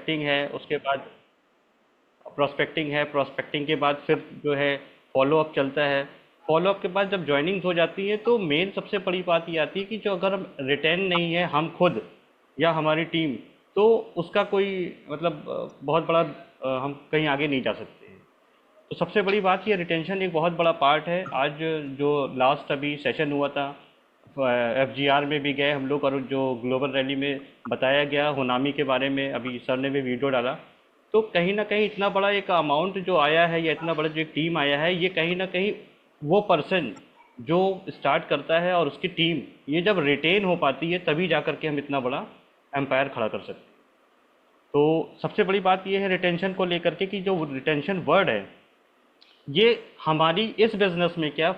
Prospecting है, उसके बाद प्रोस्पेक्टिंग के बाद फिर जो है फॉलो अप चलता है। फॉलो अप के बाद जब ज्वाइनिंग्स हो जाती है तो मेन सबसे बड़ी बात ये आती है कि जो अगर हम रिटेन नहीं है हम खुद या हमारी टीम, तो उसका कोई मतलब बहुत बड़ा हम कहीं आगे नहीं जा सकते हैं। तो सबसे बड़ी बात ये रिटेंशन एक बहुत बड़ा पार्ट है। आज जो लास्ट अभी सेशन हुआ था, FGR में भी गए हम लोग, और जो ग्लोबल रैली में बताया गया होनामी के बारे में, अभी सर ने भी वीडियो डाला। तो कहीं ना कहीं इतना बड़ा एक अमाउंट जो आया है या इतना बड़ा जो एक टीम आया है, ये कहीं ना कहीं वो पर्सन जो स्टार्ट करता है और उसकी टीम, ये जब रिटेन हो पाती है तभी जा करके हम इतना बड़ा एम्पायर खड़ा कर सकते हैं। तो सबसे बड़ी बात ये है रिटेंशन को लेकर के कि जो रिटेंशन वर्ड है, ये हमारी इस बिजनेस में क्या,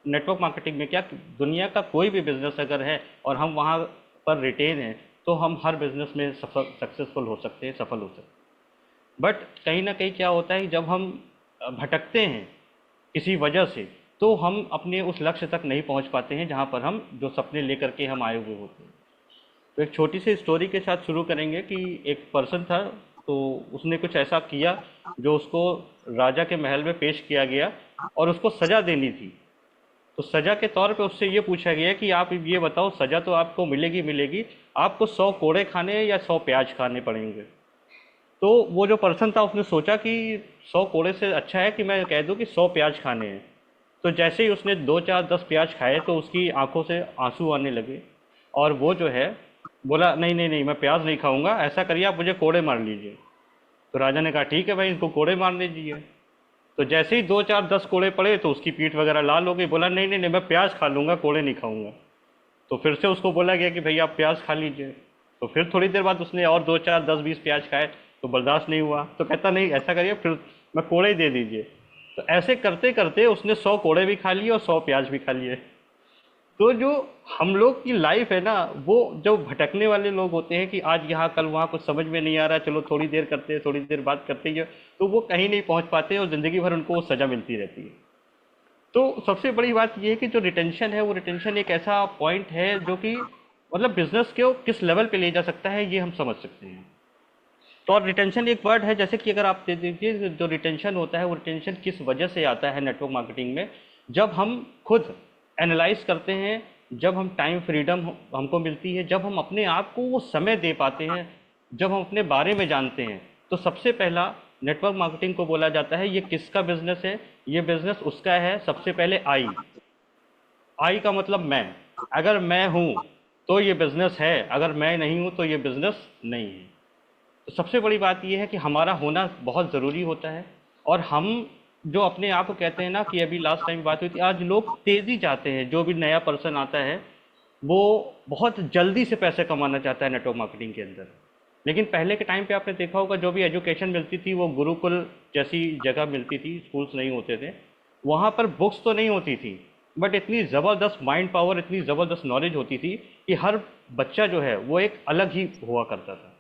नेटवर्क मार्केटिंग में क्या, दुनिया का कोई भी बिजनेस अगर है और हम वहाँ पर रिटेन हैं, तो हम हर बिजनेस में सफल सक्सेसफुल हो सकते हैं, सफल हो सकते हैं। बट कहीं ना कहीं क्या होता है कि जब हम भटकते हैं किसी वजह से, तो हम अपने उस लक्ष्य तक नहीं पहुंच पाते हैं जहां पर हम जो सपने लेकर के हम आए हुए होते हैं। तो एक छोटी सी स्टोरी के साथ शुरू करेंगे कि एक पर्सन था, तो उसने कुछ ऐसा किया जो उसको राजा के महल में पेश किया गया और उसको सजा देनी थी। तो सजा के तौर पे उससे ये पूछा गया कि आप ये बताओ, सजा तो आपको मिलेगी मिलेगी, आपको 100 कोड़े खाने हैं या 100 प्याज खाने पड़ेंगे। तो वो जो पर्सन था उसने सोचा कि 100 कोड़े से अच्छा है कि मैं कह दूं कि 100 प्याज खाने हैं। तो जैसे ही उसने 2 4 10 प्याज खाए तो उसकी आंखों से आंसू आने लगे, और वो जो है बोला नहीं नहीं नहीं, मैं प्याज नहीं खाऊंगा, ऐसा करिए आप मुझे कोड़े मार लीजिए। तो राजा ने कहा ठीक है भाई, इनको कोड़े मार लीजिए। तो जैसे ही 2 4 10 कोड़े पड़े तो उसकी पीठ वगैरह लाल हो गई, बोला नहीं नहीं नहीं, मैं प्याज खा लूंगा, कोड़े नहीं खाऊंगा। तो फिर से उसको बोला गया कि भाई आप प्याज खा लीजिए। तो फिर थोड़ी देर बाद उसने और 2 4 10 20 प्याज खाए, तो बर्दाश्त नहीं हुआ, तो कहता नहीं ऐसा करिए फिर मैं कोड़े ही दे दीजिए। तो ऐसे करते करते उसने 100 कोड़े भी खा लिए और 100 प्याज भी खा लिए। तो जो हम लोग की लाइफ है ना, वो जो भटकने वाले लोग होते हैं कि आज यहाँ कल वहाँ, कुछ समझ में नहीं आ रहा, चलो थोड़ी देर करते हैं, थोड़ी देर बात करते हैं, तो वो कहीं नहीं पहुँच पाते और ज़िंदगी भर उनको वो सज़ा मिलती रहती है। तो सबसे बड़ी बात ये है कि जो रिटेंशन है, वो रिटेंशन एक ऐसा पॉइंट है जो कि मतलब बिजनेस को किस लेवल पे ले जा सकता है ये हम समझ सकते हैं। तो और रिटेंशन एक वर्ड है, जैसे कि अगर आप दे दीजिए, जो रिटेंशन होता है वो रिटेंशन किस वजह से आता है नेटवर्क मार्केटिंग में, जब हम खुद एनालाइज करते हैं, जब हम टाइम फ्रीडम हमको मिलती है, जब हम अपने आप को वो समय दे पाते हैं, जब हम अपने बारे में जानते हैं। तो सबसे पहला नेटवर्क मार्केटिंग को बोला जाता है ये किसका बिजनेस है, ये बिजनेस उसका है। सबसे पहले आई, आई का मतलब मैं, अगर मैं हूँ तो ये बिजनेस है, अगर मैं नहीं हूँ तो ये बिजनेस नहीं है। तो सबसे बड़ी बात यह है कि हमारा होना बहुत ज़रूरी होता है। और हम जो अपने आप को कहते हैं ना कि अभी लास्ट टाइम बात हुई थी, आज लोग तेज़ी चाहते हैं, जो भी नया पर्सन आता है वो बहुत जल्दी से पैसे कमाना चाहता है नेटवर्क मार्केटिंग के अंदर। लेकिन पहले के टाइम पे आपने देखा होगा जो भी एजुकेशन मिलती थी वो गुरुकुल जैसी जगह मिलती थी, स्कूल्स नहीं होते थे, वहाँ पर बुक्स तो नहीं होती थी, बट इतनी ज़बरदस्त माइंड पावर, इतनी ज़बरदस्त नॉलेज होती थी कि हर बच्चा जो है वो एक अलग ही हुआ करता था।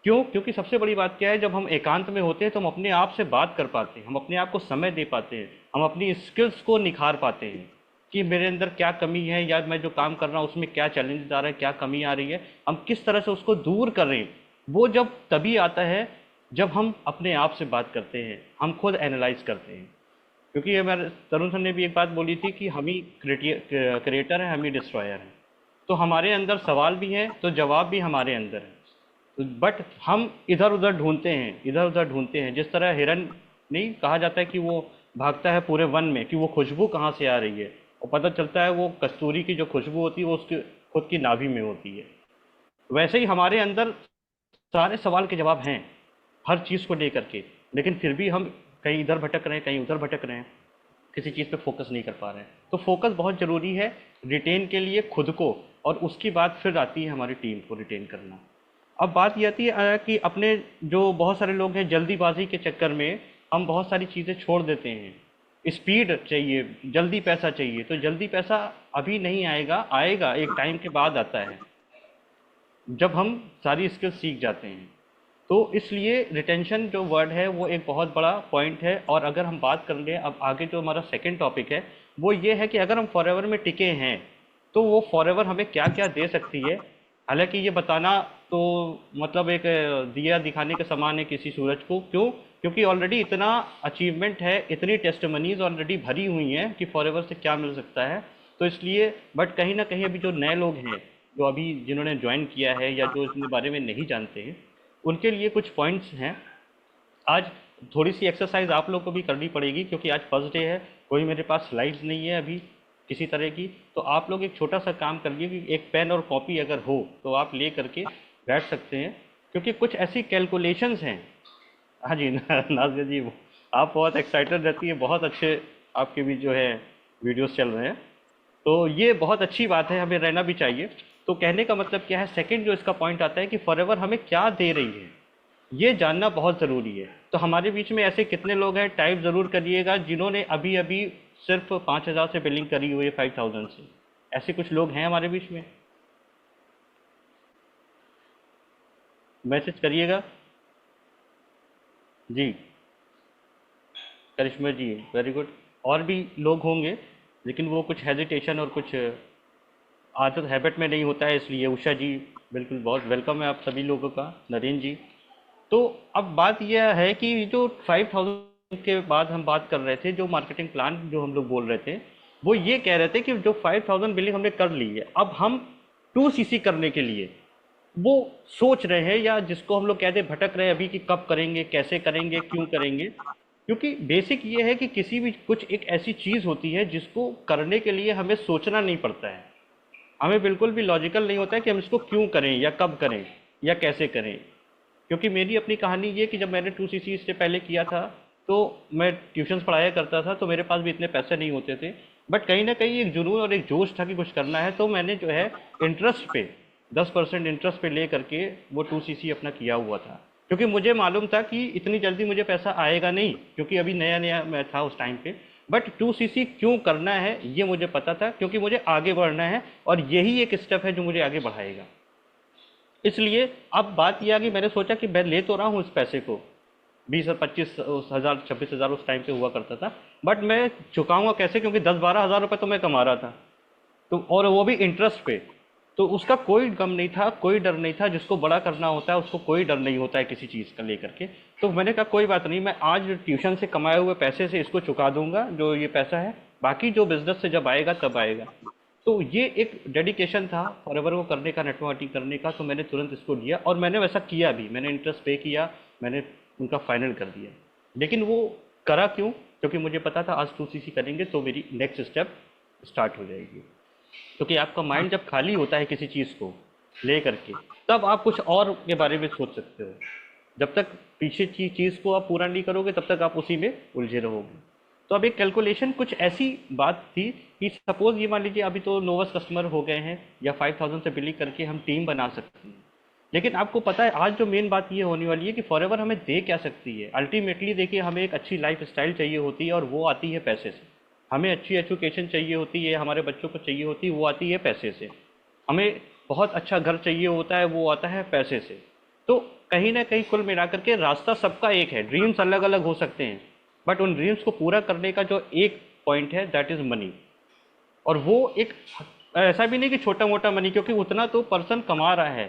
क्यों? क्योंकि सबसे बड़ी बात क्या है, जब हम एकांत में होते हैं तो हम अपने आप से बात कर पाते हैं, हम अपने आप को समय दे पाते हैं, हम अपनी स्किल्स को निखार पाते हैं कि मेरे अंदर क्या कमी है, या मैं जो काम कर रहा हूँ उसमें क्या चैलेंजेस आ रहा है, क्या कमी आ रही है, हम किस तरह से उसको दूर कर रहे हैं। वो जब तभी आता है जब हम अपने आप से बात करते हैं, हम खुद एनालाइज करते हैं। क्योंकि ये मेरे तरुण सर ने भी एक बात बोली थी कि हम ही क्रिएटर हैं, हम ही डिस्ट्रॉयर हैं। तो हमारे अंदर सवाल भी हैं तो जवाब भी हमारे अंदर है। तो बट हम इधर उधर ढूंढते हैं, इधर उधर ढूंढते हैं, जिस तरह हिरन नहीं कहा जाता है कि वो भागता है पूरे वन में कि वो खुशबू कहाँ से आ रही है, और पता चलता है वो कस्तूरी की जो खुशबू होती है वो उसके खुद की नाभि में होती है। वैसे ही हमारे अंदर सारे सवाल के जवाब हैं हर चीज़ को लेकर के, लेकिन फिर भी हम कहीं इधर भटक रहे हैं, कहीं उधर भटक रहे हैं, किसी चीज़ पे फोकस नहीं कर पा रहे हैं। तो फोकस बहुत ज़रूरी है रिटेन के लिए खुद को, और उसकी बात फिर आती है हमारी टीम को रिटेन करना। अब बात ये आती है कि अपने जो बहुत सारे लोग हैं जल्दीबाजी के चक्कर में हम बहुत सारी चीज़ें छोड़ देते हैं। स्पीड चाहिए, जल्दी पैसा चाहिए, तो जल्दी पैसा अभी नहीं आएगा, आएगा एक टाइम के बाद आता है जब हम सारी स्किल सीख जाते हैं। तो इसलिए रिटेंशन जो वर्ड है वो एक बहुत बड़ा पॉइंट है। और अगर हम बात करेंगे अब आगे, जो हमारा सेकंड टॉपिक है वो ये है कि अगर हम फॉरएवर में टिके हैं तो वो फॉरएवर हमें क्या क्या दे सकती है। हालांकि ये बताना तो मतलब एक दिया दिखाने के समान है किसी सूरज को। क्यों? क्योंकि ऑलरेडी इतना अचीवमेंट है, इतनी टेस्टमनीज ऑलरेडी भरी हुई हैं कि फॉरएवर से क्या मिल सकता है। तो इसलिए बट कहीं ना कहीं अभी जो नए लोग हैं, जो अभी जिन्होंने ज्वाइन किया है या जो इसके बारे में नहीं जानते हैं, उनके लिए कुछ पॉइंट्स हैं। आज थोड़ी सी एक्सरसाइज आप लोग को भी करनी पड़ेगी क्योंकि आज फर्स्ट डे है। कोई मेरे पास स्लाइड्स नहीं है अभी किसी तरह की। तो आप लोग एक छोटा सा काम कर लिए कि एक पेन और कॉपी अगर हो तो आप ले करके बैठ सकते हैं, क्योंकि कुछ ऐसी कैलकुलेशंस हैं। हाँ जी नाजिया जी, आप बहुत एक्साइटेड रहती है, बहुत अच्छे आपके भी जो है वीडियोस चल रहे हैं। तो ये बहुत अच्छी बात है, हमें रहना भी चाहिए। तो कहने का मतलब क्या है, सेकंड जो इसका पॉइंट आता है कि फॉरएवर हमें क्या दे रही है, ये जानना बहुत ज़रूरी है। तो हमारे बीच में ऐसे कितने लोग हैं, टाइप ज़रूर करिएगा, जिन्होंने अभी अभी सिर्फ 5,000 से बिलिंग करी हुई है, 5,000 से। ऐसे कुछ लोग हैं हमारे बीच में, मैसेज करिएगा। जी, करिश्मा जी, वेरी गुड। और भी लोग होंगे, लेकिन वो कुछ हेजिटेशन और कुछ आदत हैबिट में नहीं होता है, इसलिए। उषा जी, बिल्कुल, बहुत वेलकम है आप सभी लोगों का। नरेंद्र जी। तो अब बात यह है कि जो 5,000 के बाद हम बात कर रहे थे, जो मार्केटिंग प्लान जो हम लोग बोल रहे थे, वो ये कह रहे थे कि जो 5,000 बिलिंग हमने कर ली है, अब हम 2 सीसी करने के लिए वो सोच रहे हैं, या जिसको हम लोग कहते हैं भटक रहे हैं अभी कि कब करेंगे, कैसे करेंगे, क्यों करेंगे। क्योंकि बेसिक ये है कि किसी भी कुछ एक ऐसी चीज़ होती है जिसको करने के लिए हमें सोचना नहीं पड़ता है। हमें बिल्कुल भी लॉजिकल नहीं होता है कि हम इसको क्यों करें या कब करें या कैसे करें। क्योंकि मेरी अपनी कहानी ये कि जब मैंने 2 सीसी से पहले किया था, तो मैं ट्यूशन्स पढ़ाया करता था, तो मेरे पास भी इतने पैसे नहीं होते थे। बट कहीं ना कहीं एक जुनून और एक जोश था कि कुछ करना है, तो मैंने जो है इंटरेस्ट पे 10% इंटरेस्ट पे ले करके वो 2 सीसी अपना किया हुआ था। क्योंकि मुझे मालूम था कि इतनी जल्दी मुझे पैसा आएगा नहीं, क्योंकि अभी नया नया मैं था उस टाइम पे। बट 2 सीसी क्यों करना है ये मुझे पता था, क्योंकि मुझे आगे बढ़ना है, और यही एक स्टेप है जो मुझे आगे बढ़ाएगा। इसलिए अब बात यह आ गई, मैंने सोचा कि मैं ले तो रहा हूँ इस पैसे को, 20 25 हज़ार 26 हज़ार उस टाइम पे हुआ करता था। बट मैं चुकाऊंगा कैसे, क्योंकि 10 12 हज़ार रुपये तो मैं कमा रहा था, तो और वो भी इंटरेस्ट पे। तो उसका कोई गम नहीं था, कोई डर नहीं था। जिसको बड़ा करना होता है उसको कोई डर नहीं होता है किसी चीज़ का लेकर के। तो मैंने कहा कोई बात नहीं, मैं आज ट्यूशन से कमाए हुए पैसे से इसको चुका दूंगा, जो ये पैसा है। बाकी जो बिजनेस से जब आएगा तब आएगा। तो ये एक डेडिकेशन था फॉरएवर को करने का, नेटवर्किंग करने का। तो मैंने तुरंत इसको लिया और मैंने वैसा किया भी, मैंने इंटरेस्ट पे किया, मैंने उनका फाइनल कर दिया। लेकिन वो करा क्यों? क्योंकि मुझे पता था आज 2 सीसी करेंगे तो मेरी नेक्स्ट स्टेप स्टार्ट हो जाएगी। क्योंकि आपका माइंड जब खाली होता है किसी चीज़ को ले करके, तब आप कुछ और के बारे में सोच सकते हो। जब तक पीछे की चीज़ को आप पूरा नहीं करोगे, तब तक आप उसी में उलझे रहोगे। तो अब एक कैलकुलेशन कुछ ऐसी बात थी कि सपोज ये मान लीजिए अभी तो नोवस कस्टमर हो गए हैं, या 5,000 से बिलिंग करके हम टीम बना सकते हैं। लेकिन आपको पता है आज जो मेन बात ये होने वाली है कि फॉरएवर हमें दे क्या सकती है। अल्टीमेटली देखिए, हमें एक अच्छी लाइफ स्टाइल चाहिए होती है, और वो आती है पैसे से। हमें अच्छी एजुकेशन चाहिए होती है, हमारे बच्चों को चाहिए होती है, वो आती है पैसे से। हमें बहुत अच्छा घर चाहिए होता है, वो आता है पैसे से। तो कहीं ना कहीं कुल मिलाकर के रास्ता सबका एक है, ड्रीम्स अलग अलग हो सकते हैं, बट उन ड्रीम्स को पूरा करने का जो एक पॉइंट है, दैट इज़ मनी। और वो एक ऐसा भी नहीं कि छोटा मोटा मनी, क्योंकि उतना तो पर्सन कमा रहा है।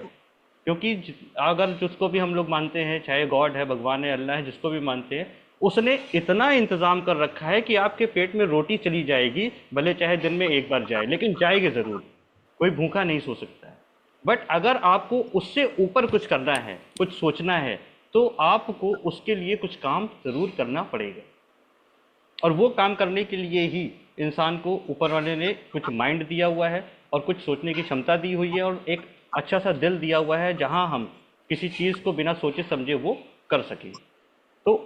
क्योंकि अगर जिसको भी हम लोग मानते हैं, चाहे गॉड है, भगवान है, अल्लाह है, जिसको भी मानते हैं, उसने इतना इंतजाम कर रखा है कि आपके पेट में रोटी चली जाएगी, भले चाहे दिन में एक बार जाए, लेकिन जाएगी ज़रूर। कोई भूखा नहीं सो सकता है। बट अगर आपको उससे ऊपर कुछ करना है, कुछ सोचना है, तो आपको उसके लिए कुछ काम ज़रूर करना पड़ेगा। और वो काम करने के लिए ही इंसान को ऊपर वाले ने कुछ माइंड दिया हुआ है, और कुछ सोचने की क्षमता दी हुई है, और एक अच्छा सा दिल दिया हुआ है, जहां हम किसी चीज़ को बिना सोचे समझे वो कर सकें। तो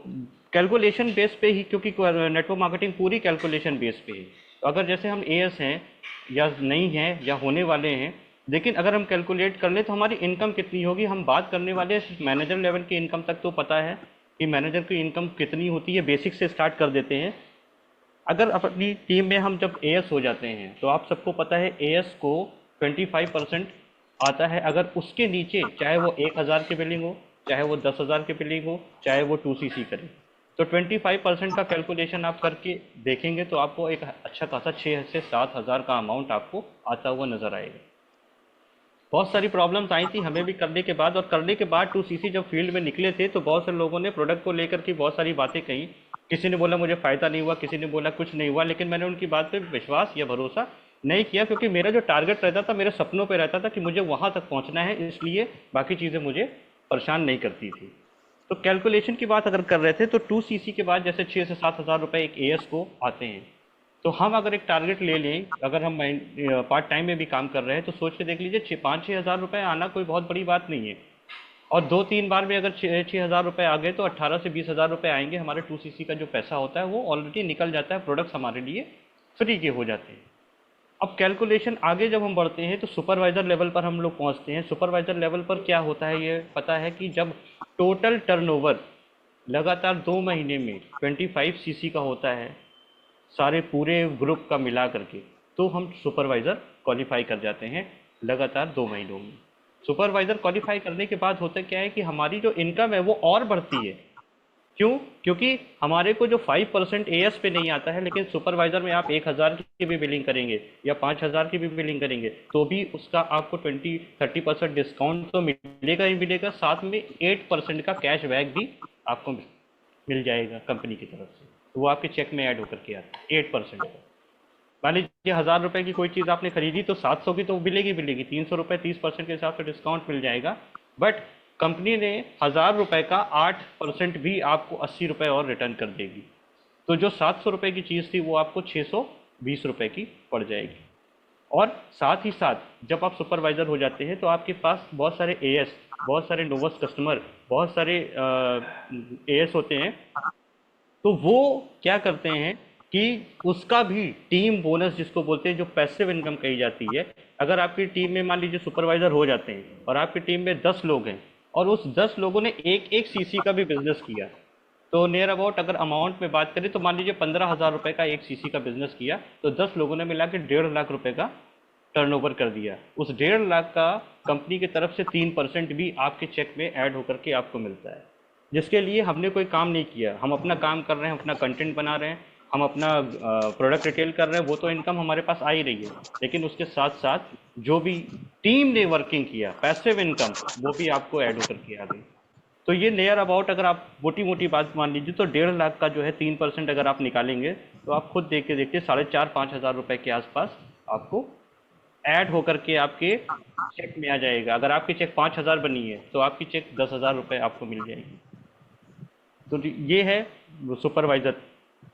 कैलकुलेशन बेस पे ही, क्योंकि नेटवर्क मार्केटिंग पूरी कैलकुलेशन बेस पे है। तो अगर जैसे हम एएस हैं, या नहीं हैं, या होने वाले हैं, लेकिन अगर हम कैलकुलेट कर लें तो हमारी इनकम कितनी होगी, हम बात करने वाले हैं मैनेजर लेवल की इनकम तक। तो पता है कि मैनेजर की इनकम कितनी होती है, बेसिक से स्टार्ट कर देते हैं। अगर अपनी टीम में हम जब एएस हो जाते हैं, तो आप सबको पता है एएस को 25% आता है। अगर उसके नीचे, चाहे वो 1,000 की बिलिंग हो, चाहे वो 10,000 की बिलिंग हो, चाहे वो 2 सीसी करे, तो 25% का कैलकुलेशन आप करके देखेंगे तो आपको एक अच्छा खासा 6 से 7 हज़ार का अमाउंट आपको आता हुआ नजर आएगा। बहुत सारी प्रॉब्लम्स आई थी हमें भी करने के बाद, और करने के बाद 2cc जब फील्ड में निकले थे तो बहुत से लोगों ने प्रोडक्ट को लेकर के बहुत सारी बातें कही। किसी ने बोला मुझे फ़ायदा नहीं हुआ, किसी ने बोला कुछ नहीं हुआ, लेकिन मैंने उनकी बात पे विश्वास या भरोसा नहीं किया, क्योंकि मेरा जो टारगेट रहता था मेरे सपनों पे रहता था कि मुझे वहाँ तक पहुँचना है, इसलिए बाकी चीज़ें मुझे परेशान नहीं करती थी। तो कैलकुलेशन की बात अगर कर रहे थे तो 2cc के बाद जैसे 6 से 7 हज़ार रुपये एक एएस को आते हैं। तो हम अगर एक टारगेट ले लें, अगर हम पार्ट टाइम में भी काम कर रहे हैं तो सोच के देख लीजिए, 5-6 हज़ार रुपये आना कोई बहुत बड़ी बात नहीं है। और 2-3 बार में अगर 6-6 हज़ार रुपये आ गए तो 18 से 20 हज़ार रुपये आएंगे, हमारे 2cc का जो पैसा होता है वो ऑलरेडी निकल जाता है, प्रोडक्ट्स हमारे लिए फ्री के हो जाते हैं। अब कैलकुलेशन आगे जब हम बढ़ते हैं तो सुपरवाइजर लेवल पर हम लोग पहुंचते हैं। सुपरवाइजर लेवल पर क्या होता है ये पता है कि जब टोटल टर्नओवर लगातार 2 महीने में 25 cc का होता है, सारे पूरे ग्रुप का मिला करके, तो हम सुपरवाइज़र क्वालिफाई कर जाते हैं लगातार 2 महीनों में। सुपरवाइज़र क्वालिफाई करने के बाद होता क्या है कि हमारी जो इनकम है वो और बढ़ती है। क्यों? क्योंकि हमारे को जो 5% एएस पे नहीं आता है, लेकिन सुपरवाइज़र में आप 1 हज़ार की भी बिलिंग करेंगे या 5 हज़ार की भी बिलिंग करेंगे तो भी उसका आपको 20-30% डिस्काउंट तो मिलेगा ही मिलेगा, साथ में 8% का कैश बैक भी आपको मिल जाएगा कंपनी की तरफ से। तो वो आपके चेक में ऐड होकर के आता है 8% का। मान लीजिए 1,000 रुपए की कोई चीज़ आपने खरीदी तो 700 की तो मिलेगी मिलेगी, 300 रुपये 30% के हिसाब से डिस्काउंट मिल जाएगा। बट कंपनी ने 1,000 रुपये का 8% भी आपको 80 रुपये और रिटर्न कर देगी। तो जो 700 रुपये की चीज़ थी वो आपको 620 रुपये की पड़ जाएगी। और साथ ही साथ जब आप सुपरवाइज़र हो जाते हैं तो आपके पास बहुत सारे एएस, बहुत सारे नोवस कस्टमर, बहुत सारे एएस होते हैं। तो वो क्या करते हैं कि उसका भी टीम बोनस जिसको बोलते हैं, जो पैसिव इनकम कही जाती है। अगर आपकी टीम में मान लीजिए सुपरवाइजर हो जाते हैं और आपकी टीम में 10 लोग हैं और उस 10 लोगों ने एक एक सीसी का भी बिजनेस किया, तो नियर अबाउट अगर अमाउंट में बात करें तो मान लीजिए 15,000 रुपये का एक सीसी का बिजनेस किया, तो 10 लोगों ने मिला के 1.5 लाख रुपए का टर्नओवर कर दिया। उस 1.5 लाख का कंपनी की तरफ से 3% भी आपके चेक में ऐड होकर के आपको मिलता है, जिसके लिए हमने कोई काम नहीं किया। हम अपना काम कर रहे हैं, अपना कंटेंट बना रहे हैं, हम अपना प्रोडक्ट रिटेल कर रहे हैं, वो तो इनकम हमारे पास आ ही रही है। लेकिन उसके साथ साथ जो भी टीम ने वर्किंग किया, पैसिव इनकम, वो भी आपको ऐड होकर के आ गई। तो ये नियर अबाउट अगर आप मोटी मोटी बात मान लीजिए तो 1.5 लाख का जो है 3% अगर आप निकालेंगे तो आप खुद देख के देखिए 4,500-5,000 रुपये के आसपास आपको ऐड होकर के आपके चेक में आ जाएगा। अगर आपकी चेक 5,000 बनी है तो आपकी चेक 10,000 रुपये आपको मिल जाएगी। तो ये है सुपरवाइजर।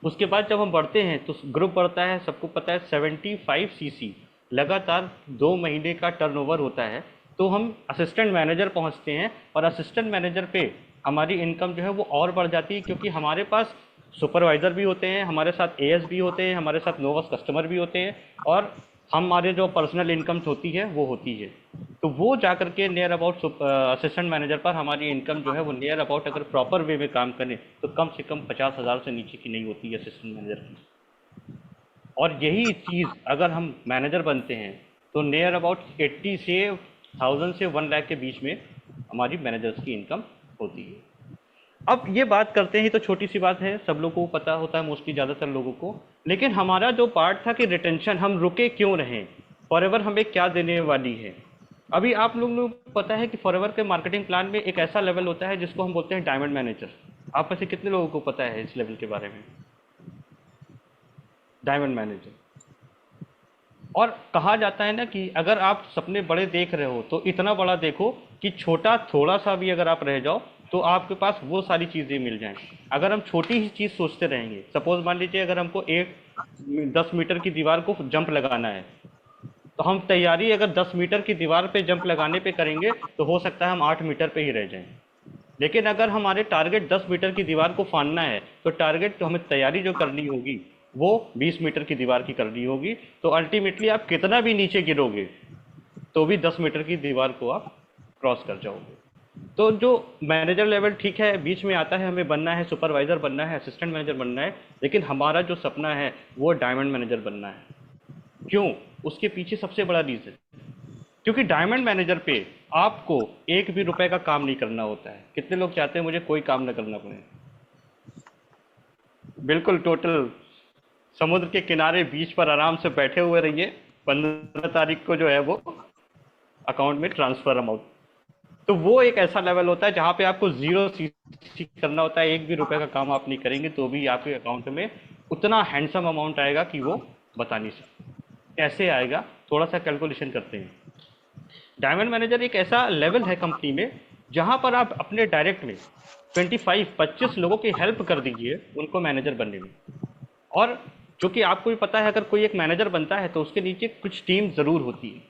उसके बाद जब हम बढ़ते हैं तो ग्रुप बढ़ता है, सबको पता है 75 cc लगातार 2 महीने का टर्नओवर होता है। तो हम असिस्टेंट मैनेजर पहुंचते हैं और असिस्टेंट मैनेजर पे हमारी इनकम जो है वो और बढ़ जाती है, क्योंकि हमारे पास सुपरवाइज़र भी होते हैं, हमारे साथ एएस भी होते हैं, हमारे साथ नोवस कस्टमर भी होते हैं, और हमारे जो पर्सनल इनकम होती है वो होती है। तो वो जा करके नियर अबाउट असिस्टेंट मैनेजर पर हमारी इनकम जो है वो नियर अबाउट अगर प्रॉपर वे में काम करें तो कम से कम 50,000 से नीचे की नहीं होती है असिस्टेंट मैनेजर की। और यही चीज़ अगर हम मैनेजर बनते हैं तो नियर अबाउट 80 से 1,000 से 1 लाख के बीच में हमारी मैनेजर्स की इनकम होती है। अब ये बात करते हैं तो छोटी सी बात है, सब लोगों को पता होता है मोस्टली, ज़्यादातर लोगों को। लेकिन हमारा जो पार्ट था कि रिटेंशन, हम रुके क्यों रहें, फॉरएवर हमें क्या देने वाली है। अभी आप लोगों को पता है कि फॉरएवर के मार्केटिंग प्लान में एक ऐसा लेवल होता है जिसको हम बोलते हैं डायमंड मैनेजर। आप में से कितने लोगों को पता है इस लेवल के बारे में, डायमंड मैनेजर? और कहा जाता है ना कि अगर आप सपने बड़े देख रहे हो तो इतना बड़ा देखो कि छोटा थोड़ा सा भी अगर आप रह जाओ तो आपके पास वो सारी चीज़ें मिल जाएं। अगर हम छोटी ही चीज़ सोचते रहेंगे, सपोज मान लीजिए अगर हमको एक 10 मीटर की दीवार को जंप लगाना है, तो हम तैयारी अगर 10 मीटर की दीवार पे जंप लगाने पे करेंगे तो हो सकता है हम 8 मीटर पे ही रह जाएं। लेकिन अगर हमारे टारगेट 10 मीटर की दीवार को फाड़ना है तो टारगेट तो हमें तैयारी जो करनी होगी वो 20 मीटर की दीवार की करनी होगी। तो अल्टीमेटली आप कितना भी नीचे गिरोगे तो भी 10 मीटर की दीवार को आप क्रॉस कर जाओगे। तो जो मैनेजर लेवल ठीक है बीच में आता है, हमें बनना है, सुपरवाइजर बनना है, असिस्टेंट मैनेजर बनना है, लेकिन हमारा जो सपना है वो डायमंड मैनेजर बनना है। क्यों? उसके पीछे सबसे बड़ा रीज़न, क्योंकि डायमंड मैनेजर पे आपको एक भी रुपए का काम नहीं करना होता है। कितने लोग चाहते हैं मुझे कोई काम ना करना पड़े? बिल्कुल, टोटल समुद्र के किनारे बीच पर आराम से बैठे हुए रहिए। 15 तारीख को जो है वो अकाउंट में ट्रांसफर अमाउंट। तो वो एक ऐसा लेवल होता है जहाँ पे आपको जीरो सीसी करना होता है, एक भी रुपए का काम आप नहीं करेंगे तो भी आपके अकाउंट में उतना हैंडसम अमाउंट आएगा कि वो बता नहीं सकते कैसे आएगा। थोड़ा सा कैलकुलेशन करते हैं। डायमंड मैनेजर एक ऐसा लेवल है कंपनी में जहां पर आप अपने डायरेक्ट में 25 लोगों की हेल्प कर दीजिए उनको मैनेजर बनने में। और जो कि आपको भी पता है, अगर कोई एक मैनेजर बनता है तो उसके नीचे कुछ टीम ज़रूर होती है।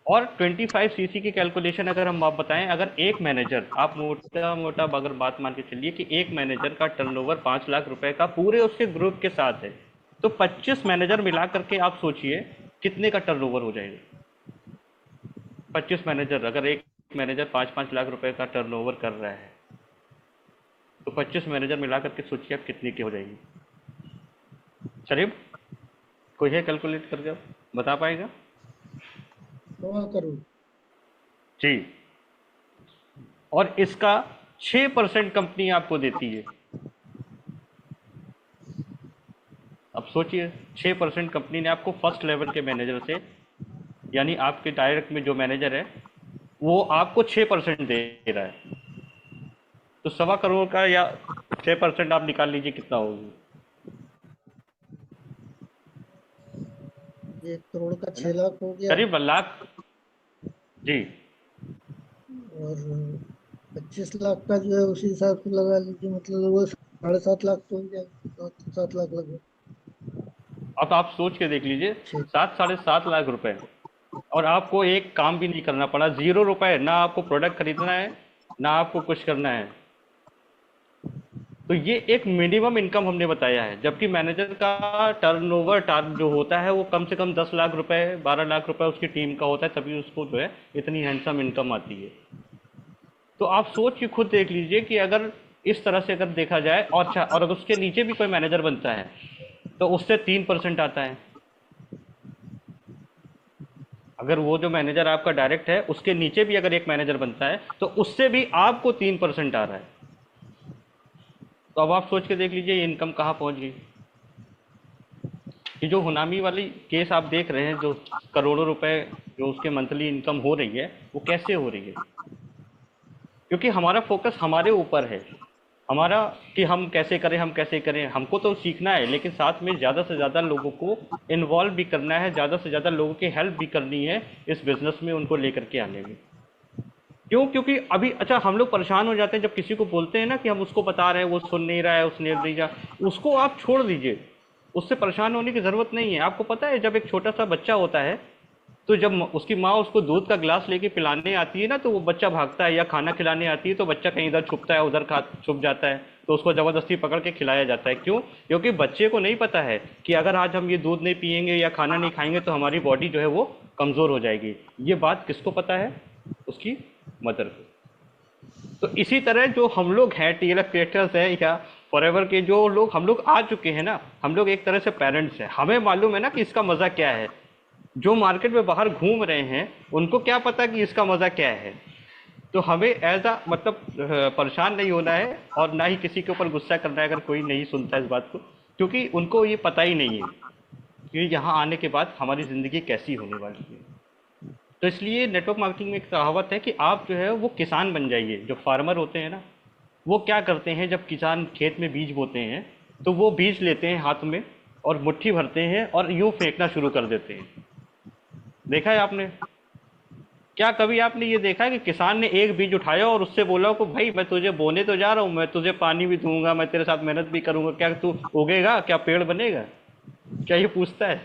और 25 सीसी की कैलकुलेशन अगर हम आप बताएं, अगर एक मैनेजर, आप मोटा मोटा अगर बात मान के चलिए कि एक मैनेजर का टर्नओवर 5 लाख रुपए का पूरे उसके ग्रुप के साथ है, तो 25 मैनेजर मिला करके आप सोचिए कितने का टर्नओवर हो जाएगा। 25 मैनेजर, अगर एक मैनेजर 5-5 लाख रुपए का टर्नओवर कर रहा है तो 25 मैनेजर मिला करके सोचिए आप कितने की हो जाएगी। शरीफ, कोई है कैलकुलेट करके आप बता पाएगा? 9 करोड़। जी। और इसका 6% कंपनी आपको देती है। अब सोचिए 6% कंपनी ने आपको फर्स्ट लेवल के मैनेजर से, यानी आपके डायरेक्ट में जो मैनेजर है वो आपको 6% दे रहा है। तो 1.25 करोड़ का या 6% आप निकाल लीजिए कितना होगी, 1 करोड़ का है ना? 6 लाख हो गया। करीब लाख। जी। और 25 लाख का जो है उसी हिसाब से लगा लीजिए, मतलब वो 7.5 लाख तो हो जाएगा, 7 लाख लगभग। अब आप सोच के देख लीजिए, 6। 7-7.5 लाख रुपए, और आपको एक काम भी नहीं करना पड़ा, 0 रुपए, ना आपको प्रोडक्ट खरीदना है ना आपको कुछ करना है। तो ये एक मिनिमम इनकम हमने बताया है, जबकि मैनेजर का टर्नओवर जो होता है वो कम से कम 10 लाख रुपए, 12 लाख रुपए उसकी टीम का होता है, तभी उसको जो है इतनी हैंडसम इनकम आती है। तो आप सोच के खुद देख लीजिए कि अगर इस तरह से अगर देखा जाए, और अच्छा, और अगर उसके नीचे भी कोई मैनेजर बनता है तो उससे 3% आता है। अगर वो जो मैनेजर आपका डायरेक्ट है उसके नीचे भी अगर एक मैनेजर बनता है तो उससे भी आपको 3% आ रहा है। तो अब आप सोच के देख लीजिए ये इनकम कहाँ पहुंच गई। ये जो हुनामी वाली केस आप देख रहे हैं, जो करोड़ों रुपए जो उसके मंथली इनकम हो रही है, वो कैसे हो रही है? क्योंकि हमारा फोकस हमारे ऊपर है, हमारा, कि हम कैसे करें, हम कैसे करें। हमको तो सीखना है, लेकिन साथ में ज़्यादा से ज़्यादा लोगों को इन्वॉल्व भी करना है, ज़्यादा से ज़्यादा लोगों की हेल्प भी करनी है इस बिज़नेस में उनको लेकर के आने में। क्यों? क्योंकि अभी अच्छा, हम लोग परेशान हो जाते हैं जब किसी को बोलते हैं ना कि हम उसको बता रहे हैं, वो सुन नहीं रहा है, उसने नहीं जा, उसको आप छोड़ दीजिए, उससे परेशान होने की ज़रूरत नहीं है। आपको पता है जब एक छोटा सा बच्चा होता है तो जब उसकी माँ उसको दूध का गिलास लेके पिलाने आती है ना, तो वो बच्चा भागता है, या खाना खिलाने आती है तो बच्चा कहीं इधर छुपता है, उधर खा छुप जाता है, तो उसको ज़बरदस्ती पकड़ के खिलाया जाता है। क्यों? क्योंकि बच्चे को नहीं पता है कि अगर आज हम ये दूध नहीं पियेंगे या खाना नहीं खाएंगे तो हमारी बॉडी जो है वो कमज़ोर हो जाएगी। ये बात किसको पता है? उसकी मदर को। तो इसी तरह जो हम लोग हैं, टीएलएफ क्रिएटर्स हैं या फॉरएवर के जो लोग हम लोग आ चुके हैं ना, हम लोग एक तरह से पेरेंट्स हैं, हमें मालूम है ना कि इसका मज़ा क्या है। जो मार्केट में बाहर घूम रहे हैं उनको क्या पता कि इसका मज़ा क्या है। तो हमें एज अ मतलब परेशान नहीं होना है, और ना ही किसी के ऊपर गुस्सा करना है अगर कोई नहीं सुनता इस बात को, क्योंकि उनको ये पता ही नहीं है कि यहाँ आने के बाद हमारी ज़िंदगी कैसी होने वाली है। तो इसलिए नेटवर्क मार्केटिंग में एक कहावत है कि आप जो है वो किसान बन जाइए। जो फार्मर होते हैं ना, वो क्या करते हैं, जब किसान खेत में बीज बोते हैं तो वो बीज लेते हैं हाथ में और मुट्ठी भरते हैं और यूं फेंकना शुरू कर देते हैं। देखा है आपने? क्या कभी आपने ये देखा है कि किसान ने एक बीज उठाया और उससे बोला कि भाई मैं तुझे बोने तो जा रहा हूँ, मैं तुझे पानी भी दूंगा, मैं तेरे साथ मेहनत भी करूंगा, क्या तू उगेगा, क्या पेड़ बनेगा? क्या ये पूछता है?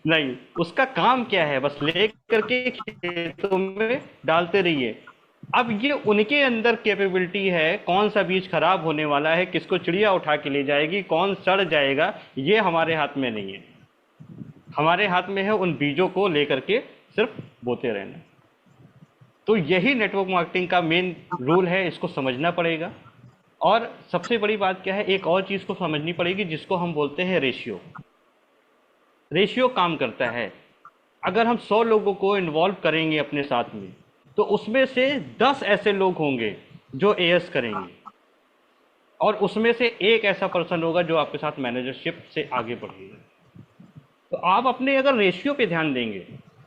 नहीं। उसका काम क्या है? बस ले करके खेतों में डालते रहिए। अब ये उनके अंदर कैपेबिलिटी है, कौन सा बीज खराब होने वाला है, किसको चिड़िया उठा के ले जाएगी, कौन सड़ जाएगा, ये हमारे हाथ में नहीं है। हमारे हाथ में है उन बीजों को लेकर के सिर्फ बोते रहना। तो यही नेटवर्क मार्केटिंग का मेन रूल है, इसको समझना पड़ेगा। और सबसे बड़ी बात क्या है, एक और चीज़ को समझनी पड़ेगी जिसको हम बोलते हैं रेशियो। रेशियो काम करता है। अगर हम 100 लोगों को इन्वॉल्व करेंगे अपने साथ में, तो उसमें से 10 ऐसे लोग होंगे जो एएस करेंगे, और उसमें से एक ऐसा पर्सन होगा जो आपके साथ मैनेजरशिप से आगे बढ़ेगा। तो आप अपने अगर रेशियो पे ध्यान देंगे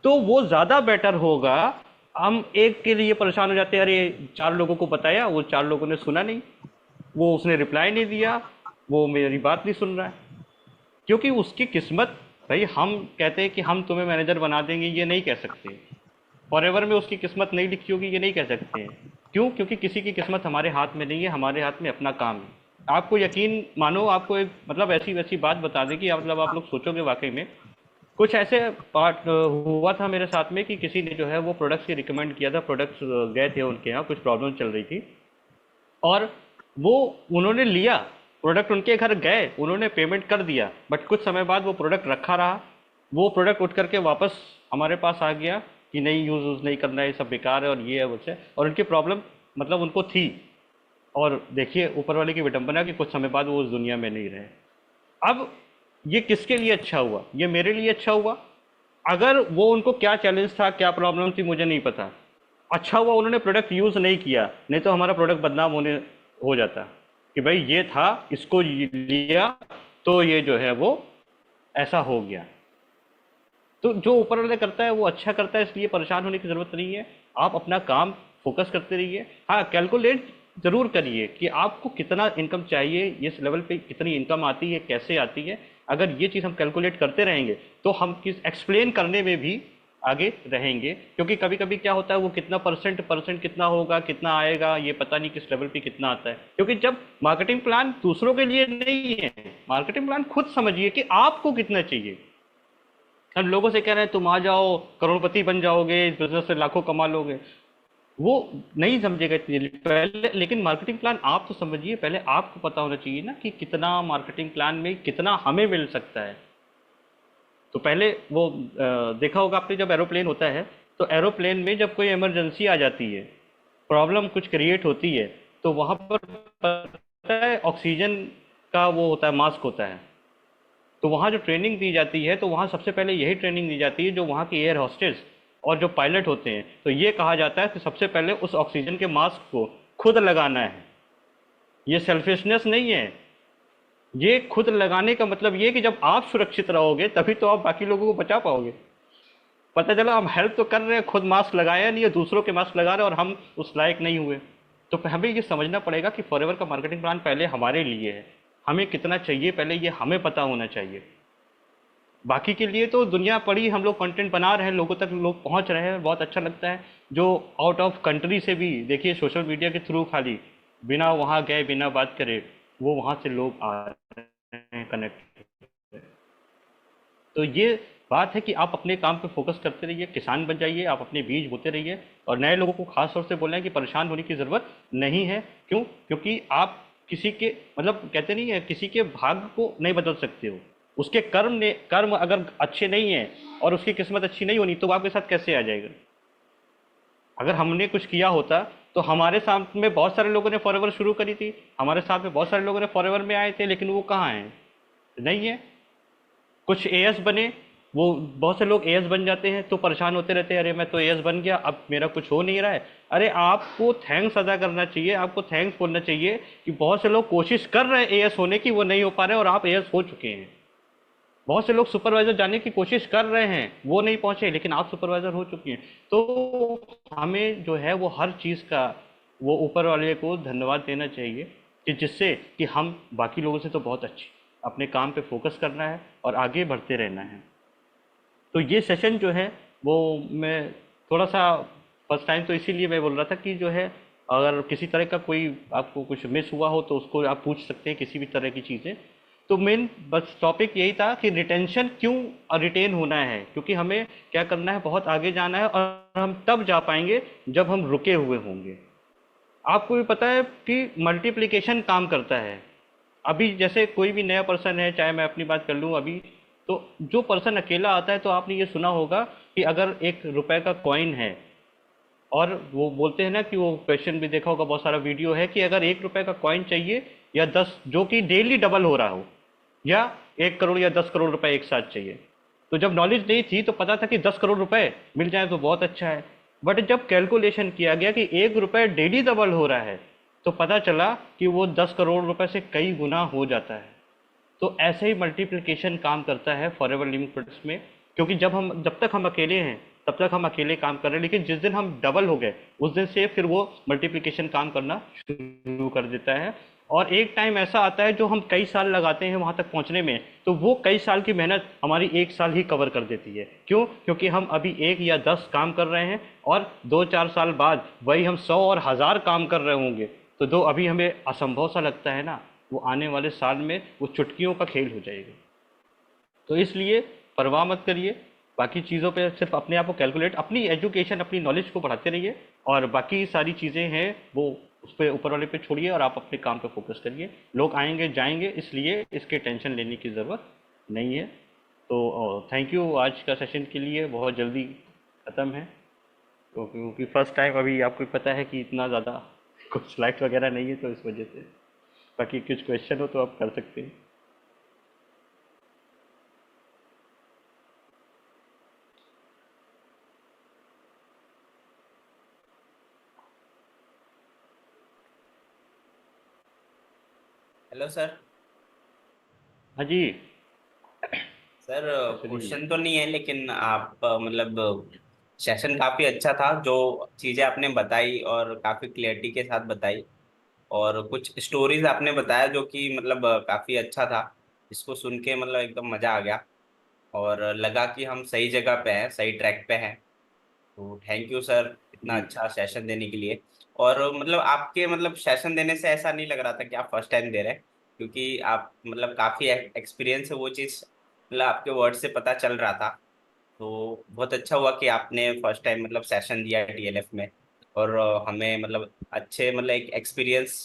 तो वो ज़्यादा बेटर होगा। हम एक के लिए परेशान हो जाते हैं, अरे 4 लोगों को बताया, वो 4 लोगों ने सुना नहीं, वो उसने रिप्लाई नहीं दिया, वो मेरी बात नहीं सुन रहा है, क्योंकि उसकी किस्मत। भाई हम कहते हैं कि हम तुम्हें मैनेजर बना देंगे, ये नहीं कह सकते। फॉरएवर में उसकी किस्मत नहीं लिखी होगी, ये नहीं कह सकते हैं। क्यों? क्योंकि किसी की किस्मत हमारे हाथ में नहीं है, हमारे हाथ में अपना काम है। आपको यकीन मानो, आपको एक मतलब ऐसी वैसी बात बता दें कि मतलब आप लोग सोचोगे वाकई में। कुछ ऐसे पार्ट हुआ था मेरे साथ में कि किसी ने जो है वो प्रोडक्ट्स की रिकमेंड किया था, प्रोडक्ट्स गए थे उनके यहाँ, कुछ प्रॉब्लम चल रही थी, और वो उन्होंने लिया प्रोडक्ट, उनके घर गए, उन्होंने पेमेंट कर दिया, बट कुछ समय बाद वो प्रोडक्ट रखा रहा। वो प्रोडक्ट उठ करके वापस हमारे पास आ गया कि नहीं, यूज़ नहीं करना है, ये सब बेकार है और ये है वो है, और उनकी प्रॉब्लम मतलब उनको थी। और देखिए ऊपर वाले की विडंबना कि कुछ समय बाद वो उस दुनिया में नहीं रहे। अब ये किसके लिए अच्छा हुआ? ये मेरे लिए अच्छा हुआ। अगर वो, उनको क्या चैलेंज था, क्या प्रॉब्लम थी, मुझे नहीं पता। अच्छा हुआ उन्होंने प्रोडक्ट यूज़ नहीं किया, नहीं तो हमारा प्रोडक्ट बदनाम होने हो जाता कि भाई ये था, इसको लिया, तो ये जो है वो ऐसा हो गया। तो जो ऊपर वाला करता है वो अच्छा करता है, इसलिए परेशान होने की ज़रूरत नहीं है। आप अपना काम फोकस करते रहिए। हाँ, कैलकुलेट ज़रूर करिए कि आपको कितना इनकम चाहिए, इस लेवल पे कितनी इनकम आती है, कैसे आती है। अगर ये चीज़ हम कैलकुलेट करते रहेंगे तो हम किस एक्सप्लेन करने में भी आगे रहेंगे, क्योंकि कभी कभी क्या होता है, वो कितना परसेंट परसेंट कितना होगा, कितना आएगा, ये पता नहीं किस लेवल पे कितना आता है। क्योंकि जब मार्केटिंग प्लान दूसरों के लिए नहीं है, मार्केटिंग प्लान खुद समझिए कि आपको कितना चाहिए। हम लोगों से कह रहे हैं तुम आ जाओ, करोड़पति बन जाओगे, इस बिजनेस से लाखों कमा लोगे, वो नहीं समझेगा इतनी जल्दी। पहले लेकिन मार्केटिंग प्लान आप तो समझिए, पहले आपको पता होना चाहिए ना कि कितना मार्केटिंग प्लान में कितना हमें मिल सकता है। तो पहले वो देखा होगा आपने, जब एरोप्लेन होता है तो एरोप्लेन में जब कोई इमरजेंसी आ जाती है, प्रॉब्लम कुछ क्रिएट होती है, तो वहाँ पर पता है ऑक्सीजन का वो होता है, मास्क होता है। तो वहाँ जो ट्रेनिंग दी जाती है, तो वहाँ सबसे पहले यही ट्रेनिंग दी जाती है जो वहाँ की एयर हॉस्टेस और जो पायलट होते हैं। तो ये कहा जाता है कि सबसे पहले उस ऑक्सीजन के मास्क को खुद लगाना है। ये सेल्फिशनेस नहीं है, ये खुद लगाने का मतलब ये कि जब आप सुरक्षित रहोगे तभी तो आप बाकी लोगों को बचा पाओगे। पता चला हम हेल्प तो कर रहे हैं, खुद मास्क लगाया नहीं है, दूसरों के मास्क लगा रहे हैं और हम उस लायक नहीं हुए। तो हमें ये समझना पड़ेगा कि फॉरएवर का मार्केटिंग प्लान पहले हमारे लिए है, हमें कितना चाहिए पहले ये हमें पता होना चाहिए। बाकी के लिए तो दुनिया पड़ी, हम लोग कंटेंट बना रहे हैं, लोगों तक लोग पहुंच रहे हैं, बहुत अच्छा लगता है। जो आउट ऑफ कंट्री से भी देखिए, सोशल मीडिया के थ्रू खाली बिना वहाँ गए, बिना बात करे, वो वहाँ से लोग आ रहे हैं कनेक्ट। तो ये बात है कि आप अपने काम पे फोकस करते रहिए, किसान बन जाइए, आप अपने बीज बोते रहिए। और नए लोगों को खास तौर से बोल रहे हैं कि परेशान होने की ज़रूरत नहीं है। क्यों? क्योंकि आप किसी के मतलब कहते नहीं है, किसी के भाग्य को नहीं बदल सकते हो। उसके कर्म अगर अच्छे नहीं है और उसकी किस्मत अच्छी नहीं होनी, तो वो आपके साथ कैसे आ जाएगा? अगर हमने कुछ किया होता तो हमारे साथ में बहुत सारे लोगों ने फॉरएवर शुरू करी थी, हमारे साथ में बहुत सारे लोगों ने फॉरएवर में आए थे, लेकिन वो कहाँ हैं? नहीं है। कुछ एएस बने, वो बहुत से लोग एएस बन जाते हैं तो परेशान होते रहते हैं, अरे मैं तो एएस बन गया, अब मेरा कुछ हो नहीं रहा है। अरे आपको थैंक्स अदा करना चाहिए, आपको थैंक्स बोलना चाहिए कि बहुत से लोग कोशिश कर रहे हैं एएस होने की, वो नहीं हो पा रहे और आप एएस हो चुके हैं। बहुत से लोग सुपरवाइजर जाने की कोशिश कर रहे हैं, वो नहीं पहुंचे, लेकिन आप सुपरवाइजर हो चुके हैं। तो हमें जो है वो हर चीज़ का वो ऊपर वाले को धन्यवाद देना चाहिए, कि जिससे कि हम बाकी लोगों से तो बहुत अच्छे अपने काम पे फोकस करना है और आगे बढ़ते रहना है। तो ये सेशन जो है वो मैं थोड़ा सा फर्स्ट टाइम तो इसीलिए मैं बोल रहा था कि जो है, अगर किसी तरह का कोई आपको कुछ मिस हुआ हो तो उसको आप पूछ सकते हैं, किसी भी तरह की चीज़ें। तो मेन बस टॉपिक यही था कि रिटेंशन क्यों रिटेन होना है, क्योंकि हमें क्या करना है, बहुत आगे जाना है, और हम तब जा पाएंगे जब हम रुके हुए होंगे। आपको भी पता है कि मल्टीप्लिकेशन काम करता है। अभी जैसे कोई भी नया पर्सन है, चाहे मैं अपनी बात कर लूँ अभी, तो जो पर्सन अकेला आता है, तो आपने ये सुना होगा कि अगर 1 रुपए का कॉइन है, और वो बोलते हैं ना कि वो क्वेश्चन भी देखा होगा, बहुत सारा वीडियो है कि अगर 1 रुपए का कॉइन चाहिए या 10, जो कि डेली डबल हो रहा हो, या 1 करोड़ या 10 करोड़ रुपए एक साथ चाहिए। तो जब नॉलेज नहीं थी तो पता था कि 10 करोड़ रुपए मिल जाए तो बहुत अच्छा है। बट जब कैलकुलेशन किया गया कि 1 रुपए डेली डबल हो रहा है, तो पता चला कि वो 10 करोड़ रुपए से कई गुना हो जाता है। तो ऐसे ही मल्टीप्लिकेशन काम करता है फॉरएवर लिविंग प्रोडक्ट्स में। क्योंकि जब तक हम अकेले हैं, तब तक हम अकेले काम कर रहे हैं, लेकिन जिस दिन हम डबल हो गए उस दिन से फिर वो मल्टीप्लिकेशन काम करना शुरू कर देता है। और एक टाइम ऐसा आता है जो हम कई साल लगाते हैं वहां तक पहुंचने में, तो वो कई साल की मेहनत हमारी एक साल ही कवर कर देती है। क्यों? क्योंकि हम अभी 1 या 10 काम कर रहे हैं, और 2-4 साल बाद वही हम 100 और 1000 काम कर रहे होंगे। तो जो अभी हमें असंभव सा लगता है ना, वो आने वाले साल में वो चुटकियों का खेल हो जाएगा। तो इसलिए परवाह मत करिए, बाकी चीज़ों पे सिर्फ अपने आप को कैलकुलेट, अपनी एजुकेशन अपनी नॉलेज को बढ़ाते रहिए, और बाकी सारी चीज़ें हैं वो उस पर ऊपर वाले पे छोड़िए और आप अपने काम पे फोकस करिए। लोग आएंगे जाएंगे, इसलिए इसके टेंशन लेने की ज़रूरत नहीं है। तो थैंक यू आज का सेशन के लिए, बहुत जल्दी ख़त्म है। तो क्योंकि फर्स्ट टाइम अभी आपको पता है कि इतना ज़्यादा कुछ स्लाइड वगैरह नहीं है, तो इस वजह से बाकी कुछ क्वेश्चन हो तो आप कर सकते हैं। Hello sir. हाँ जी। सर चलिए। क्वेश्चन तो नहीं है, लेकिन आप मतलब सेशन काफी अच्छा था। जो चीजें आपने बताई और काफी क्लियरिटी के साथ बताई, और कुछ स्टोरीज आपने बताया जो कि मतलब काफी अच्छा था। इसको सुन के मतलब एकदम मजा आ गया, और लगा कि हम सही जगह पे हैं, सही ट्रैक पे हैं। तो थैंक यू सर इतना जी। अच्छा सेशन देने के लिए। और मतलब आपके मतलब सेशन देने से ऐसा नहीं लग रहा था कि आप फर्स्ट टाइम दे रहे हैं, क्योंकि आप मतलब काफी एक्सपीरियंस है वो चीज़, मतलब आपके वर्ड से पता चल रहा था। तो बहुत अच्छा हुआ कि आपने फर्स्ट टाइम मतलब सेशन दिया डीएलएफ में, और हमें मतलब अच्छे मतलब एक एक्सपीरियंस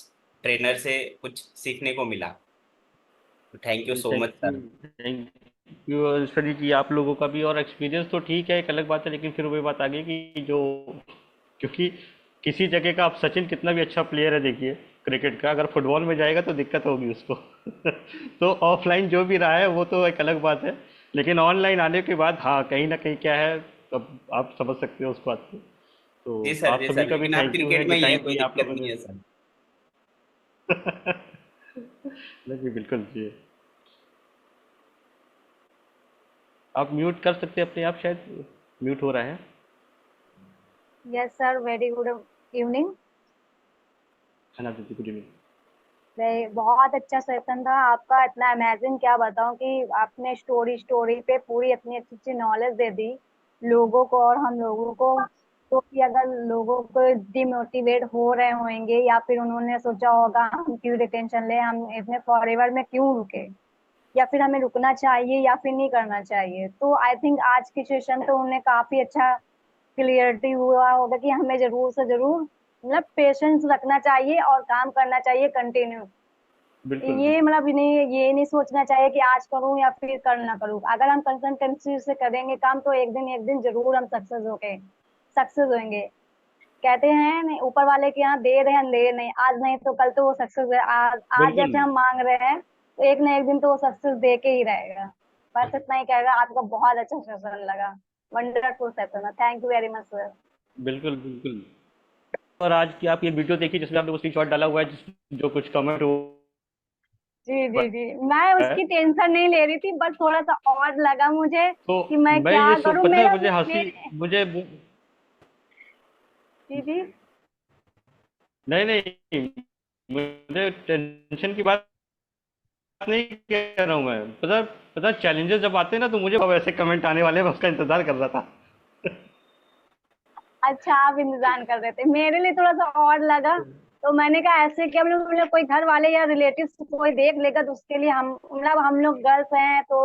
ट्रेनर से कुछ सीखने को मिला। तो थैंक यू जी so much sir. Thank you Ishwari ji, आप लोगों का भी और एक्सपीरियंस तो ठीक है, एक अलग बात है, लेकिन फिर वही बात आ गई कि जो, क्योंकि किसी जगह का, आप सचिन कितना भी अच्छा प्लेयर है देखिए क्रिकेट का, अगर फुटबॉल में जाएगा तो दिक्कत होगी उसको। तो ऑफलाइन जो भी रहा है वो तो एक अलग बात है, लेकिन ऑनलाइन आने के बाद हाँ कहीं ना कहीं क्या है, अब आप समझ सकते हो उस बात को। जी तो सर, आप जी सभी सर, का भी लेकिन आप थैंक यू है क्रिकेट जो में ही है, टाइम कोई दिया आप दिक्कत लोगों नहीं ने। है सर। नहीं बिल्कुल जी। आप म्यूट कर सकते हैं अपने आप, शायद म्यूट हो रहा है। Yes sir, very good evening. है ना दीदी, गुड इवनिंग। बहुत अच्छा सेशन था आपका, इतना अमेजिंग क्या बताऊं कि आपने स्टोरी स्टोरी पे पूरी अपनी अच्छी अच्छी नॉलेज दे दी लोगों को और हम लोगों को। तो कि अगर लोगों को डिमोटिवेट हो रहे होंगे या फिर उन्होंने सोचा होगा हम क्यों डिटेंशन ले, हम इसमें फॉरएवर में क्यों रुके, या फिर हमें रुकना चाहिए या फिर नहीं करना चाहिए, तो आई थिंक आज की सेशन तो उन्हें काफी अच्छा क्लियरिटी हुआ होगा कि हमें जरूर से जरूर मतलब पेशेंस रखना चाहिए और काम करना चाहिए कंटिन्यू। बिल्कुल ये बिल्कुल। मतलब नहीं, ये नहीं सोचना चाहिए कि आज करूं या फिर कल ना करूं। अगर हम कंसिस्टेंसी से करेंगे काम तो एक दिन जरूर हम सक्सेस होंगे। कहते हैं नहीं, ऊपर वाले के यहाँ देर है अंधेर नहीं, आज नहीं तो कल तो वो सक्सेस है। आज बिल्कुल जैसे हम मांग रहे हैं तो एक ना एक दिन तो वो सक्सेस दे के ही रहेगा। बस इतना ही कहेगा। आपका बहुत अच्छा सेशन लगा, वंडरफुल सेशन है। Thank you very much sir. बिल्कुल बिल्कुल। और आज की आप ये वीडियो देखिए जिसमें आपने वो स्क्रीनशॉट डाला हुआ है, जो कुछ कमेंट हुआ जी जी जी, मैं है, उसकी टेंशन नहीं ले रही थी, बस थोड़ा सा और लगा मुझे तो कि मैं मैं क्या ये करूं। पता है मेरा मुझे हंसी, मेरे मुझे जी जी नहीं नहीं, मुझे टेंशन की बात नहीं कह रहा हूँ मैं, पता पता चैलेंजेस जब आते हैं ना तो मुझे अब ऐसे कमेंट आने वाले हैं, मैं उसका इंतजार कर रहा था। अच्छा, आप इंतजार कर रहे थे, मेरे लिए थोड़ा सा और लगा। तो मैंने कहा ऐसे कि हम लोग कोई घर वाले या रिलेटिव्स कोई देख लेगा तो उसके लिए हम मतलब हम लोग गर्ल्स हैं तो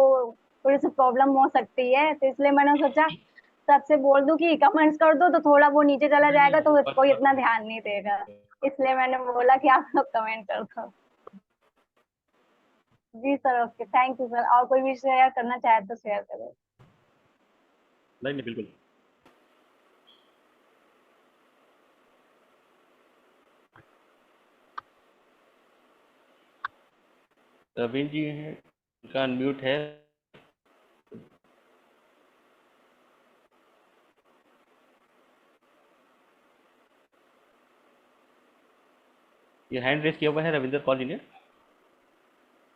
थोड़ी सी प्रॉब्लम हो सकती है, तो इसलिए मैंने सोचा सबसे बोल दूं कि कमेंट्स कर दो तो थोड़ा वो नीचे चला नहीं नहीं जाएगा वो तो बात कोई तो इतना आपकी ध्यान नहीं देगा। इसलिए मैंने बोला कि आप लोग कमेंट कर दो। जी sir, okay, thank you sir. और कोई भी शेयर करना चाहे तो शेयर करो। नहीं नहीं बिल्कुल। रवीन जी हैं, उनका अनम्यूट है। ये हैंड रेस किया हुआ है रविंदर कौर जी ने।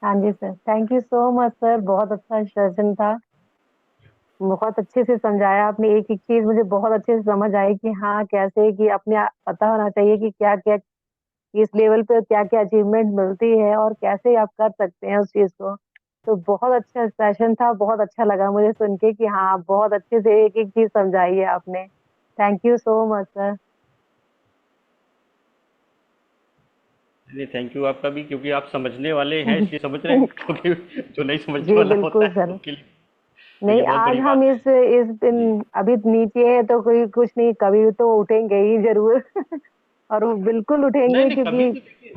हाँ जी sir, thank you so much sir, बहुत अच्छा सेशन था। बहुत अच्छे से समझाया आपने, एक-एक चीज़ मुझे बहुत अच्छे से समझ आई कि हाँ, कैसे कि अपने पता होना चाहिए कि क्या-क्या इस लेवल पे क्या-क्या अचीवमेंट मिलती है और कैसे आप कर सकते हैं उस चीज़ को। तो बहुत अच्छा सेशन था, बहुत अच्छा लगा मुझे सुन के कि हाँ, बहुत अच्छे से एक-एक चीज़ समझाई है आपने। Thank you so much sir. नहीं, थैंक यू आपका भी, क्योंकि आप समझने वाले हैं इसलिए समझ रहे हैं, क्योंकि जो नहीं समझने जी, वाला होता बिल्कुल है सर। उसके लिए तो ये नहीं, बहुत आज बड़ी हम बात इस दिन है। जी। अभी नीचे हैं तो कोई कुछ नहीं, कभी तो उठेंगे ही ज़रूर और वो बिल्कुल नहीं उठेंगे नहीं, कभी क्योंकि तो देखिए,